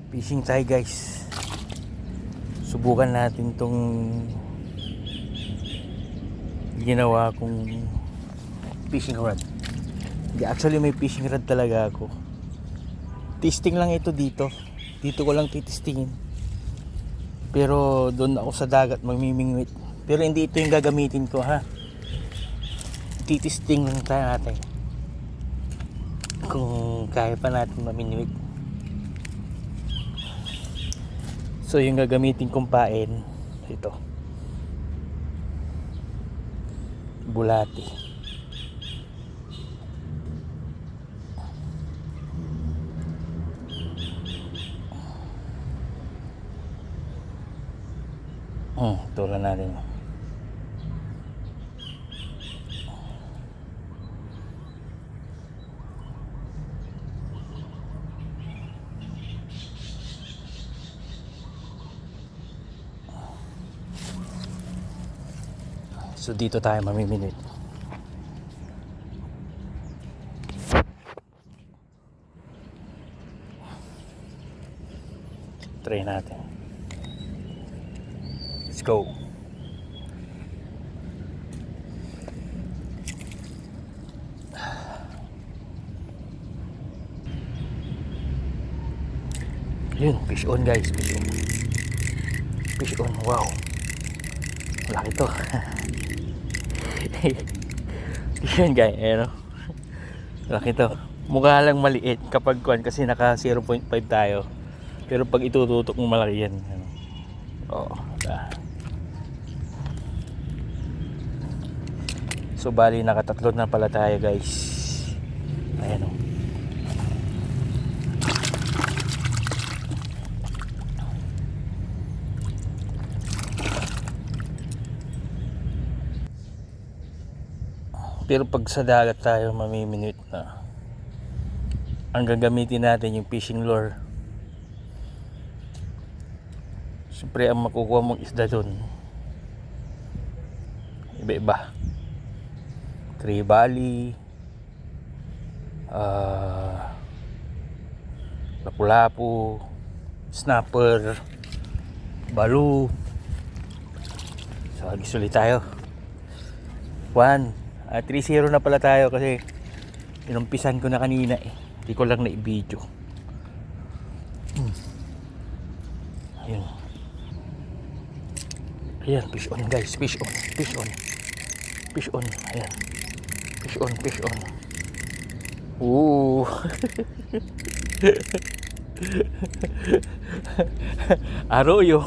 Fishing tayo guys. Subukan natin tong ginawa kong fishing rod. Actually may fishing rod talaga ako. Testing lang ito dito. Dito ko lang titistingin. Pero doon ako sa dagat magmimingwit. Pero hindi ito yung gagamitin ko ha. Titisting lang tayo natin. Kung kaya pa natin mamingwit. So yung gagamitin kong pain ito. Bulati. Tulan natin. So dito tayo mamimingwit. Try natin. Let's go. Yun, fish on guys, fish on. Fish on, wow. Laki to. Yun guys, ano. Laki to. Mukha lang maliit kapag kuan kasi naka 0.5 tayo. Pero pag itututok mo malaki yan. Oo. So bali nakatatlo na pala tayo guys. Ayan o. Pero pag sa dagat tayo mamimingwit na, ang gagamitin natin yung fishing lure. Siyempre ang makukuha mong isda dun iba-iba. Trevally, lapu-lapu, snapper, balu. So agis ulit tayo. 3-0 na pala tayo kasi inumpisan ko na kanina eh. Hindi ko lang na-video. Ayun. Ayan, fish on guys, fish on, fish on. Fish on, ayan. Fish on, fish on. Ooh. Arroyo.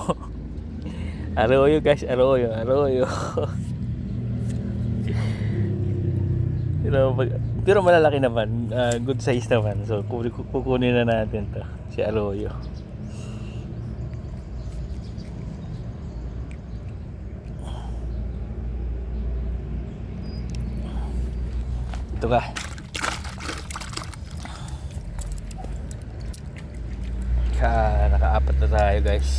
Arroyo guys, arroyo, arroyo. Pero malalaki naman, good size naman. So kukunin na natin to, si arroyo. Ito ka. Naka-apat na tayo guys.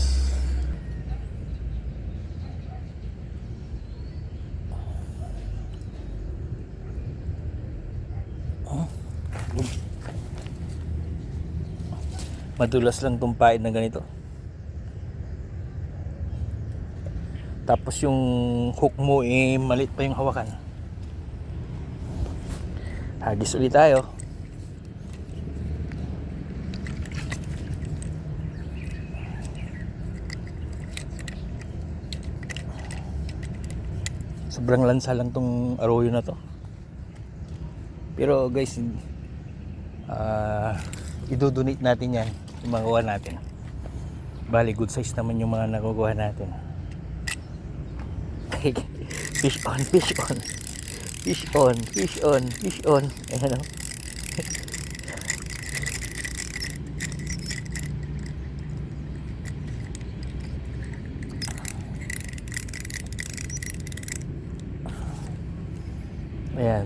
Madulas lang tumpain na ganito. Tapos yung hook mo maliit pa yung hawakan. Hagis ulit tayo. Sobrang lansa lang tong arroyo na to. Pero guys, idodonate natin yan, yung magawa natin. Bali good size naman yung mga nakukuha natin. Fish on, fish on. Fish on, fish on, fish on. Ayan o. Ayan,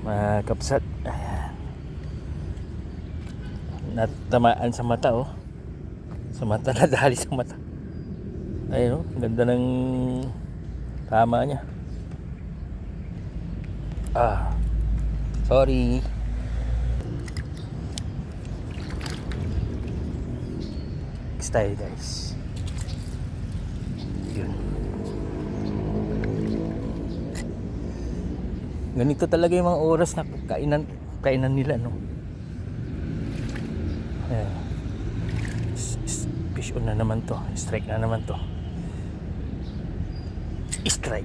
mga kapsat. Ayan. Natamaan sa mata oh. Sa mata, nadali sa mata. Ayun oh, ganda ng tama niya. Sorry. strikes tayo guys. Yun. Ganito talaga yung mga oras na kainan nila, no? Ayan. Fish on na naman to. Strike na naman to. Strike.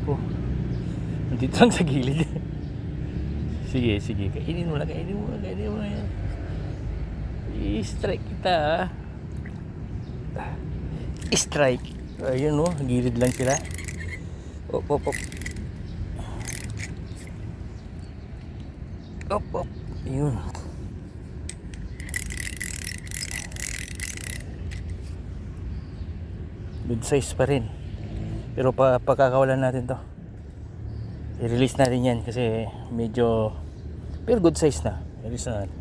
Oh. Nandito lang sa gilid. Sige. Kainin mo lang. Yan. I-strike kita, ah. Strike. Ayun, no? Gilid lang sila. Op. Yun. Good size pa rin. Pero pagkakawalan natin to, i-release natin yan kasi medyo, pero good size na. I-release na natin.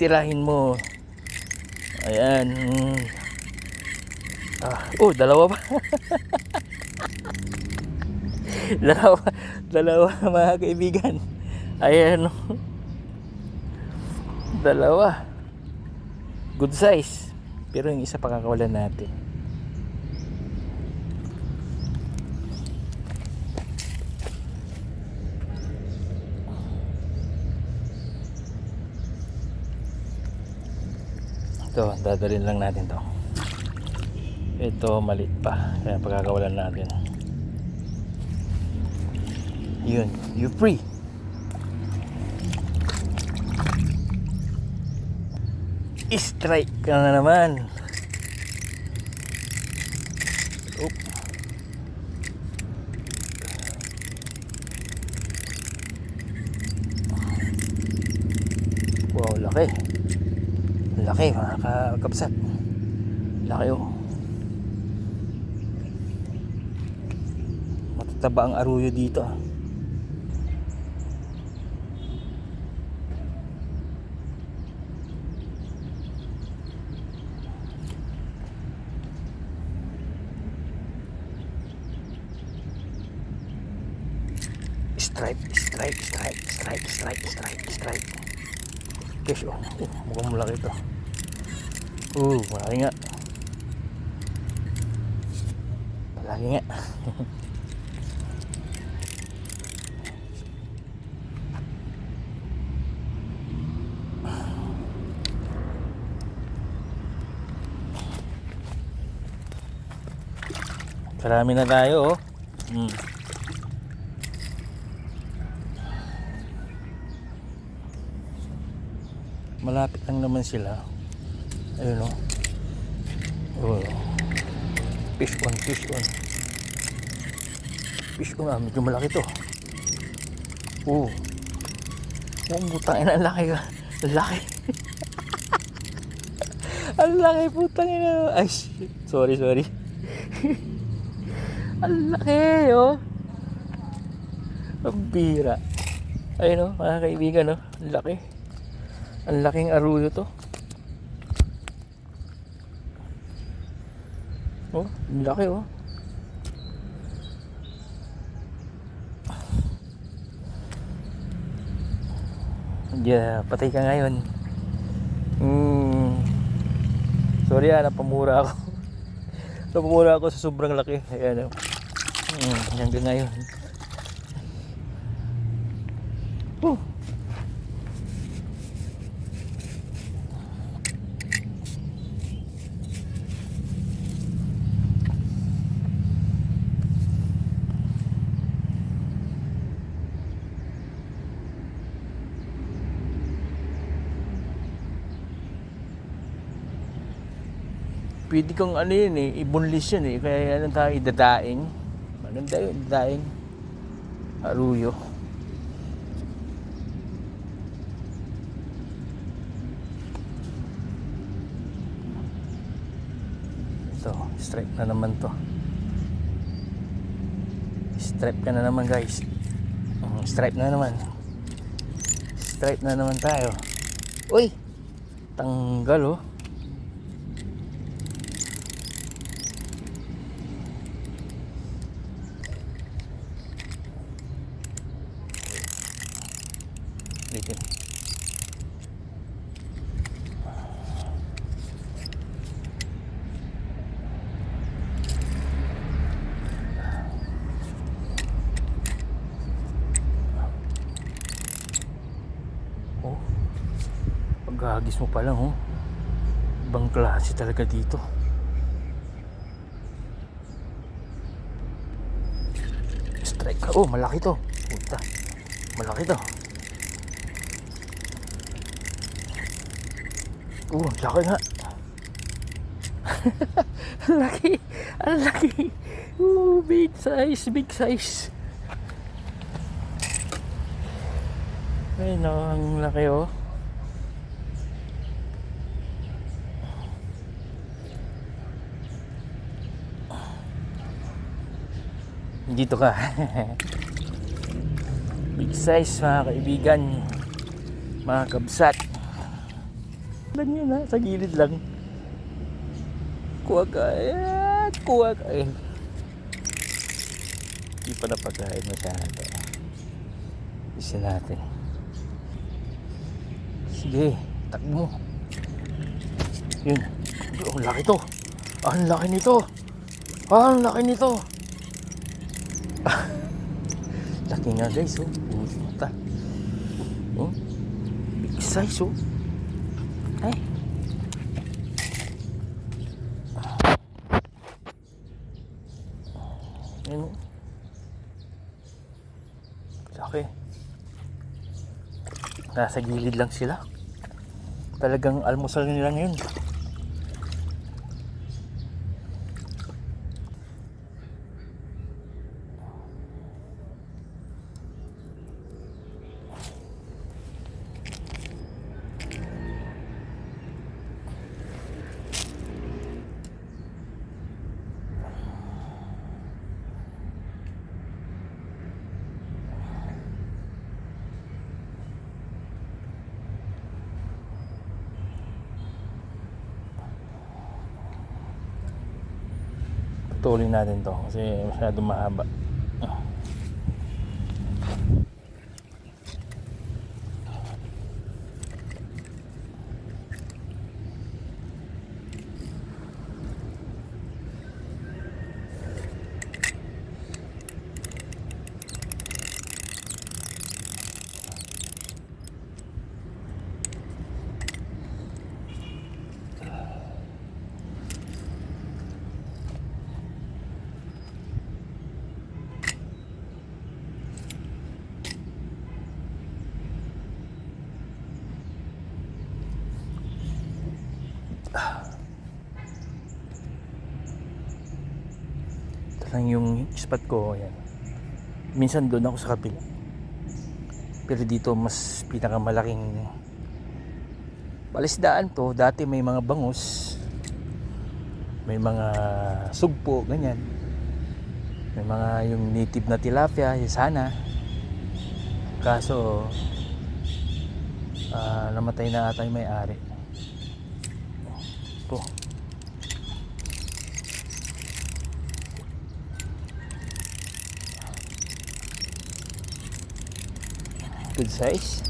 Tirahin mo. Ayan. Dalawa pa. dalawa mga kaibigan. Ayan. Dalawa. Good size. Pero yung isa pakakawalan natin. Ito, dadalhin lang natin to. Ito maliit pa, kaya pagkakawalan natin. Yun, you free. Strike ka na naman. Oop. Wow, laki mga kakapsat. Laki, oh. Matataba ang aruyo dito, ah. Strike. Fish, oh. Mukhang malaki ito. Malaki nga. Karami na tayo, oh. Malapit lang naman sila. Ayun, oh. Fish on. Medyo malaki to. Butang ina, ang laki. Ang laki, putang ina. Ay, shit. Sorry. Ang laki, oh. Ang bira. Ayun, oh, mga kaibigan, oh. Ang laki. Ang laking aruyo to. Ang laki, oh. Yeah, patay ka ngayon. Sorry, napamura ako sa sobrang laki. Ayan, hanggang ngayon. Pwede kang ibunlis yun, kaya tayo idadaing. Maganda yun, daing aruyo. Ito, strike na naman to. Stripe ka na naman, guys. Stripe na naman tayo. Uy, tanggal, oh. ulitin. Oh, paghagis mo pa lang, oh. Ibang klase talaga dito. Strike. Oh, malaki to. Puta. Malaki to. Oh, laki nga. Ang laki. Ang laki. Oh, big size, big size. Ay no, ang laki, oh. Dito ka. Big size, mga kaibigan, mga kabsat. Ganyan ha, sa gilid lang. Kuha ka. Ayan, kuha ka. Ayan. Hindi pa napagkain masyado. Isa natin. Sige, takbo mo. Yun. Ang laki to. Ang laki nito. Ang laki nito. Laki nga guys, oh. Puta. Oh. Big size, oh. Ay. Ayun, oh. Laki. Nasa gilid lang sila. Talagang almusal nila ngayon. Putulin natin to kasi masyadong mahaba. Ito lang yung spot ko. Ayan. Minsan doon ako sa kabila, pero dito mas pinakamalaking palisdaan to. Dati may mga bangus, may mga sugpo, ganyan. May mga yung native na tilapia, yung sana. Kaso namatay na ata yung may-ari. Ito. Good size.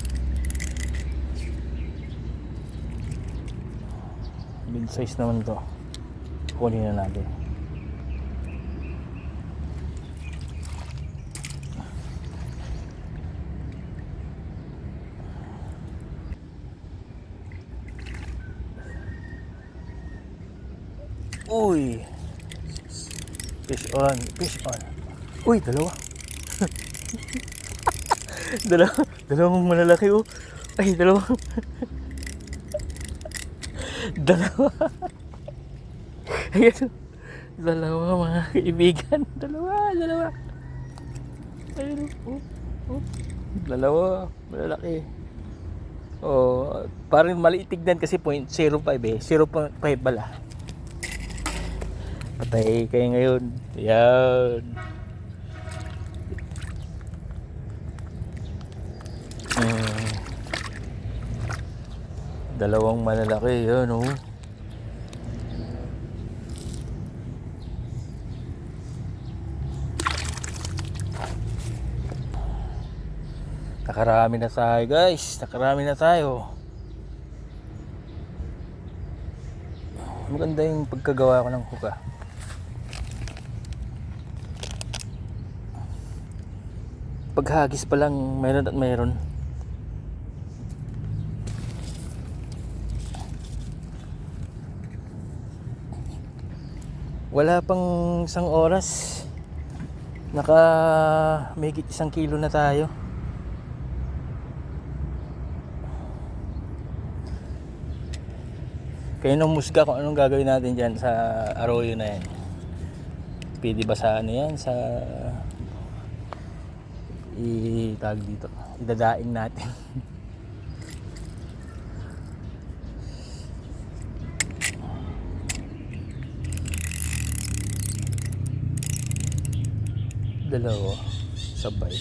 Good size naman to. Kunin na natin. Uy. Fish on, fish on. Uy, dalawa. Dalawang malalaki, oh. Ay, dalawa. Dalawa. Ayan. Dalawa, mga kaibigan. Dalawa. Ayun, oh. Dalawa, malalaki. Oh, parang maliit tignan kasi 0.05 eh. 0.5 pala. Patay kayo ngayon. Ayan. Dalawang malalaki, yun, oh. Nakarami na tayo guys. Nakarami na tayo. Maganda yung pagkagawa ko ng hook ah. Paghagis pa lang mayroon at mayroon. Wala pang isang oras. Mahigit 1 kilo na tayo. Kayo nang musga kung anong gagawin natin dyan sa arroyo na yan. Pwede ba sa ano yan? Sa itag dito. Idadaing natin. Dalawa sabay.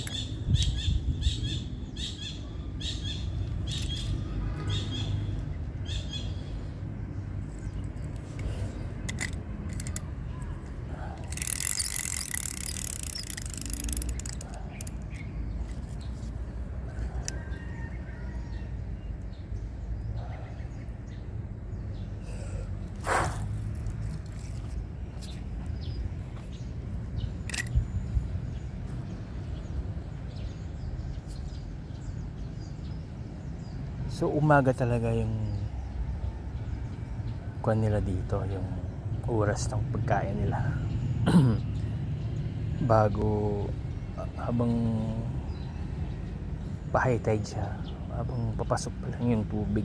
So umaga talaga yung kuwan nila dito, yung oras ng pagkain nila. Bago habang pa-high tide siya, habang papasok pa lang yung tubig.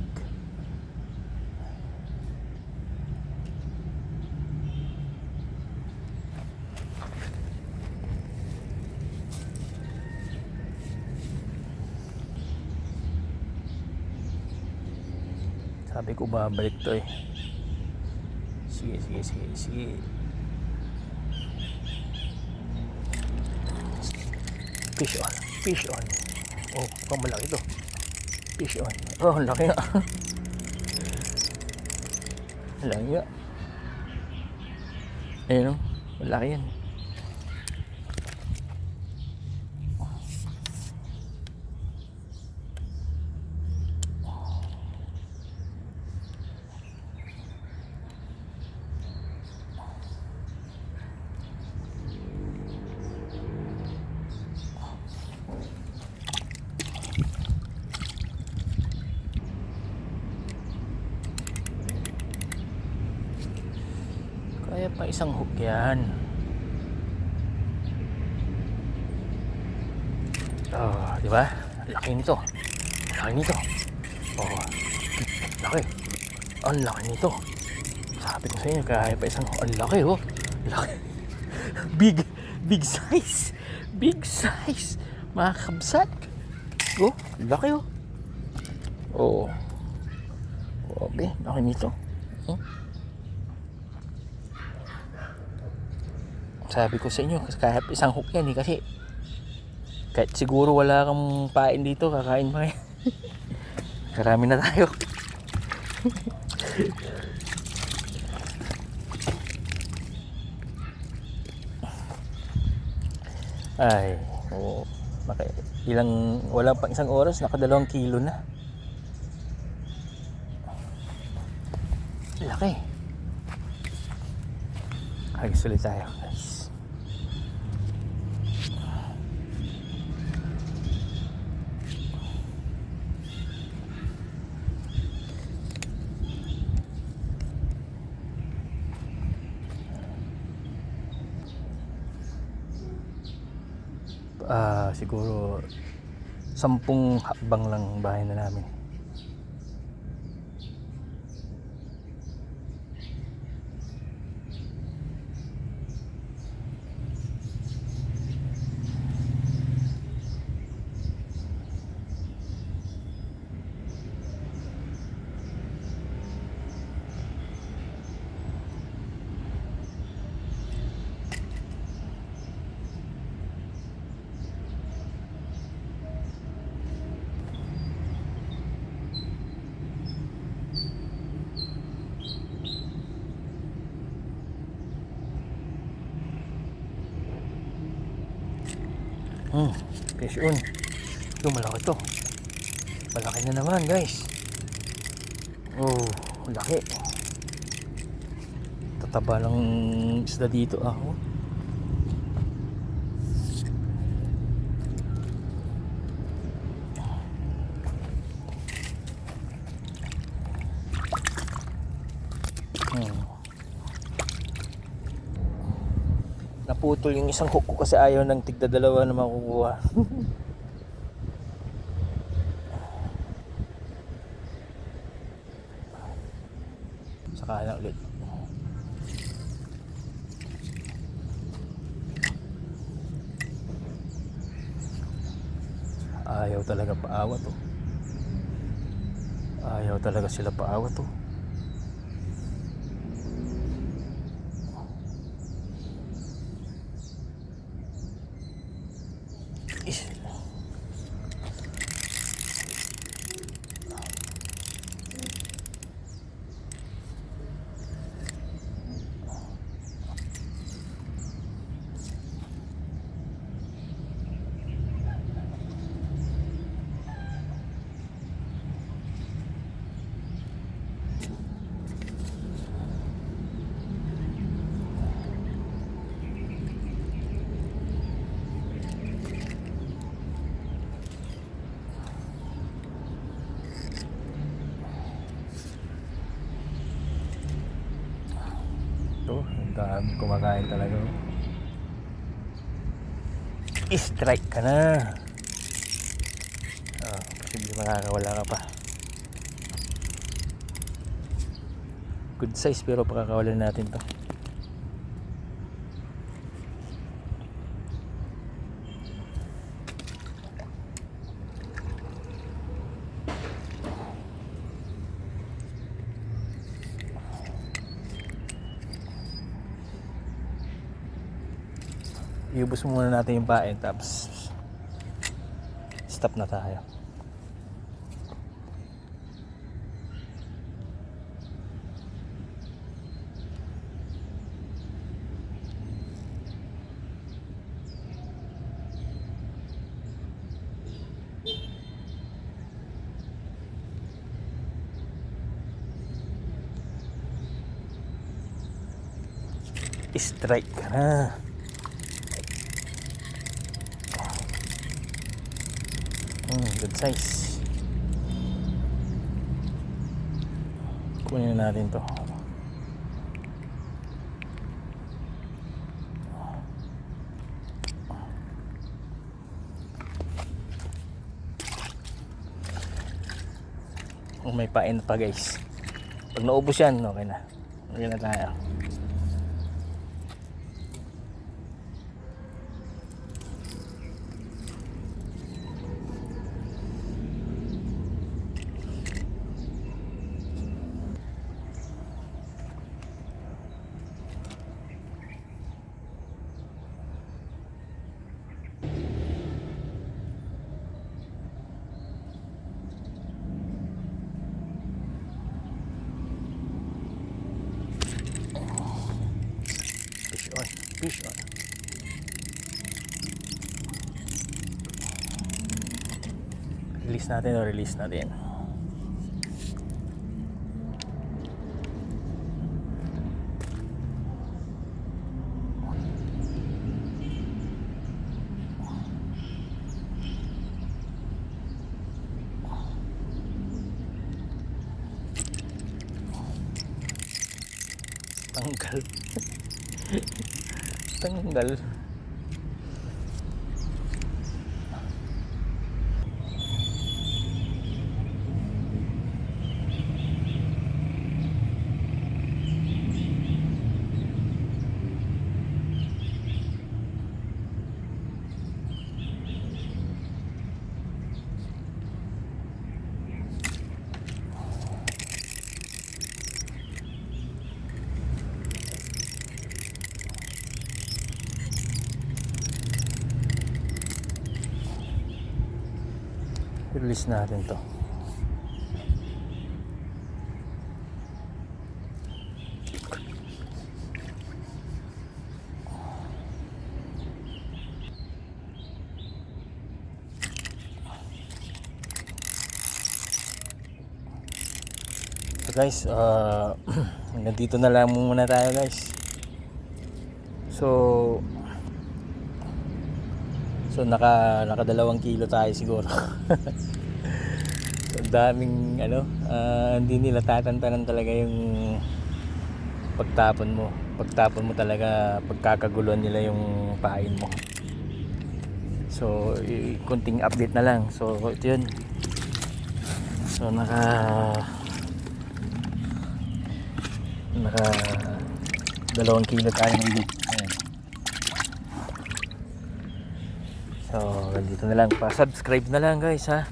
Sabi ko babalik to eh. Sige. Fish on. Oh, mukhang malaki to. Fish on. Oh, laki nga. Laki nga. Ayun o, malaki yan. Kaya pa isang hook yan. Oh, di ba? Laki nito. Oh, laki. Ang laki nito. Sabi ko sa inyo, kaya pa isang hook. Ang laki oh. Laki. Big size. Mga kabsat. Oh, laki oh. Oh. Okay, laki nito. Sabi ko sa inyo, kahit isang hook yan eh, kasi kahit siguro wala kang pain dito, kakain pa yan. Karami na tayo. Ay, oo. Wala pang isang oras, naka 2 kilo na. Laki. Hagis ulit tayo, guys. Siguro 10 hakbang lang bahay na namin. Fish on. Yung malaki to. Malaki na naman guys. Oh, laki. Tataba ng isda dito ako. Naputol yung isang hook ko kasi ayaw ng tigda dalawa na makukuha. Saka na ulit. Ayaw talaga paawat to. Ayaw talaga sila paawat to. Ang dami kumakain talaga. I-strike ka na. Posible makakawala ka pa. Good size pero pakakawalan natin to. Iubos muna natin yung pain tapos stop na tayo. Strike ka na. Good size. Kunin na natin to. May pain pa guys. Pag naubos yan, okay na. Okay na tayo. Fish on. Release natin. Tanggal. Release natin to. So guys, hanggang dito na lang muna tayo guys. So naka 2 kilo tayo siguro. So, daming hindi nila tatantanan talaga yung pagtapon mo talaga, pagkakaguluhan nila yung pain mo. So kunting update na lang. So ito yun. So naka 2 kilo tayo ng higit. Ayan. So dito na lang, pa-subscribe na lang guys ha.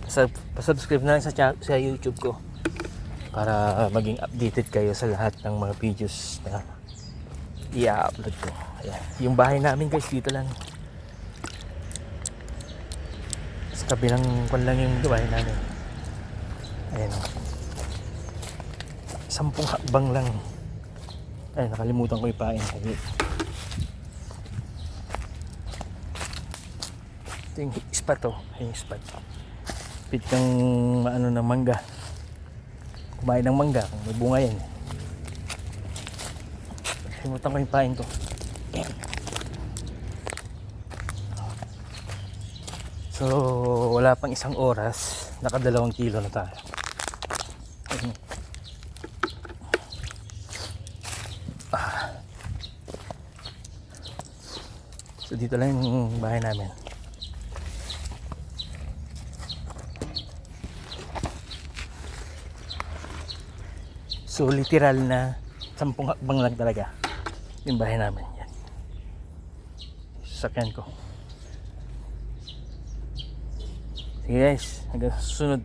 Pa-subscribe na lang sa YouTube ko para maging updated kayo sa lahat ng mga videos na i-upload ko. Ayan. Yung bahay namin guys dito lang. Sa kabilang kwan lang yung bahay namin. Ayan. 10 hakbang lang. Ay, nakalimutan ko ipain. Ito yung spot to. Yung spot. Pit kang ng mangga. Kumain ng mangga. Kung may bunga yan. Nakalimutan ko ipain ko. So, wala pang 1 oras. Naka 2 kilo na tayo. So dito lang yung bahay namin. So literal na 10 hakbang lang talaga yung bahay namin. Yan. Sasakyan ko. Sige guys, hanggang susunod.